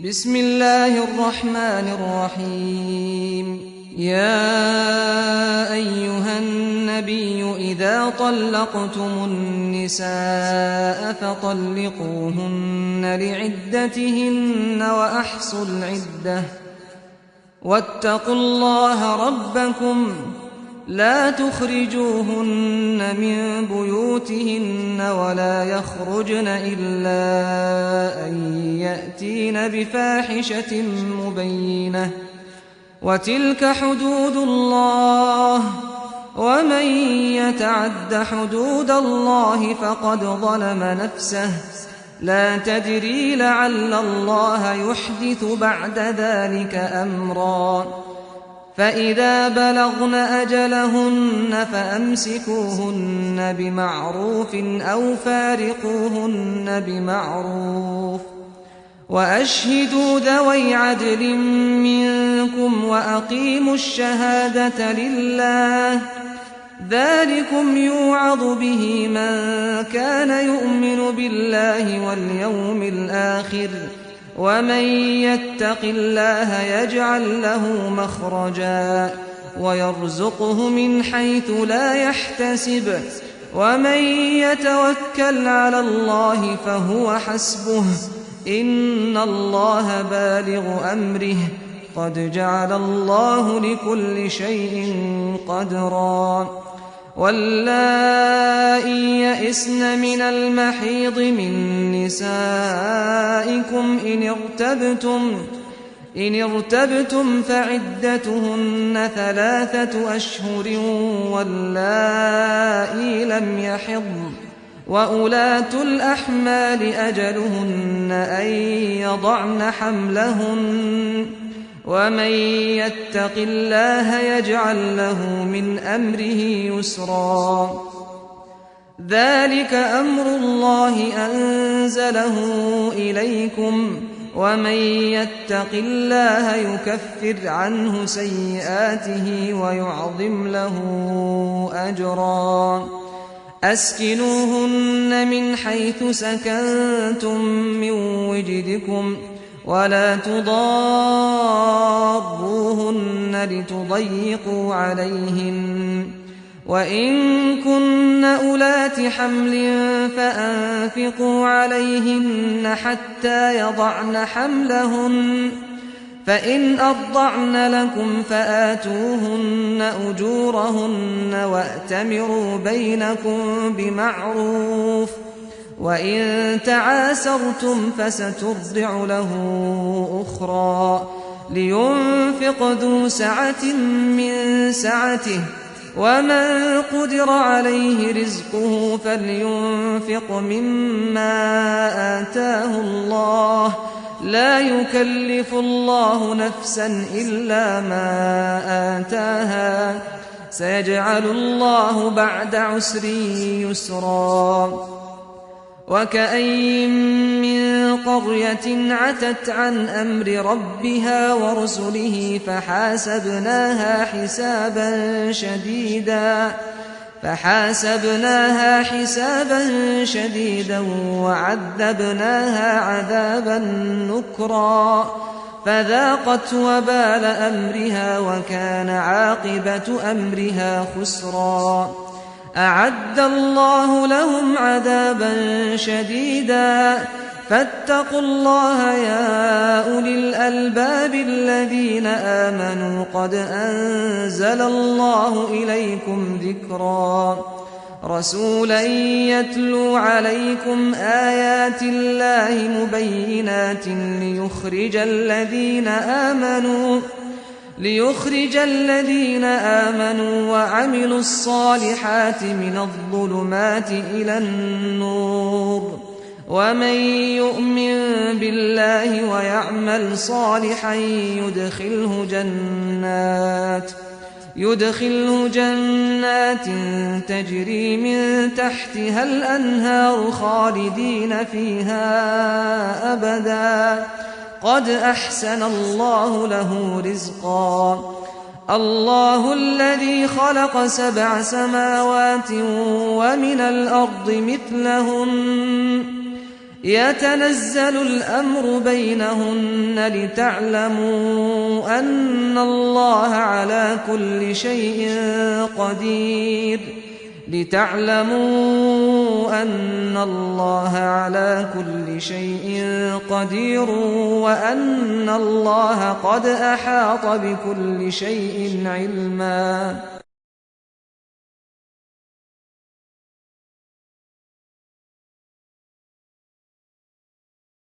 بسم الله الرحمن الرحيم. يا أيها النبي إذا طلقتم النساء فطلقوهن لعدتهن وأحصوا العدة واتقوا الله ربكم لا تخرجوهن من بيوتهن ولا يخرجن إلا أن يأتين بفاحشة مبينة وتلك حدود الله ومن يتعد حدود الله فقد ظلم نفسه لا تدري لعل الله يحدث بعد ذلك أمرا فإذا بلغن أجلهن فأمسكوهن بمعروف أو فارقوهن بمعروف وأشهدوا ذوي عدل منكم وأقيموا الشهادة لله ذلكم يوعظ به من كان يؤمن بالله واليوم الآخر ومن يتق الله يجعل له مخرجا ويرزقه من حيث لا يحتسب ومن يتوكل على الله فهو حسبه إن الله بالغ أمره قد جعل الله لكل شيء قدرا واللائي يئسن من المحيض من نسائكم إن ارتبتم فعدتهن 3 أشهر واللائي لم يحضن وأولاة الأحمال أجلهن أن يضعن حملهن ومن يتق الله يجعل له من أمره يسرا ذلك أمر الله أنزله إليكم ومن يتق الله يكفر عنه سيئاته ويعظم له أجرا أسكنوهن من حيث سكنتم من وجدكم ولا تضاروهن لتضيقوا عليهن وإن كن أولات حمل فأنفقوا عليهن حتى يضعن حملهن فإن أرضعن لكم فآتوهن أجورهن وأتمروا بينكم بمعروف وإن تعاسرتم فسترضع له أخرى لينفق ذو سعة من سعته ومن قدر عليه رزقه فلينفق مما آتاه الله لا يكلف الله نفسا إلا ما آتاها سيجعل الله بعد عسر يسرا وكأين من قرية عتت عن أمر ربها ورسله فحاسبناها حسابا شديدا وعذبناها عذابا نكرا فذاقت وبال أمرها وكان عاقبة أمرها خسرا أعد الله لهم عذابا شديدا فاتقوا الله يا أولي الألباب الذين آمنوا قد أنزل الله إليكم ذكرا رسولا يتلو عليكم آيات الله مبينات ليخرج الذين آمنوا وعملوا الصالحات من الظلمات إلى النور ومن يؤمن بالله ويعمل صالحا يدخله جنات تجري من تحتها الأنهار خالدين فيها أبدا قد أحسن الله له رزقا الله الذي خلق 7 سماوات ومن الأرض مثلهن يتنزل الأمر بينهن لتعلموا أن الله على كل شيء قدير وأن الله قد أحاط بكل شيء علما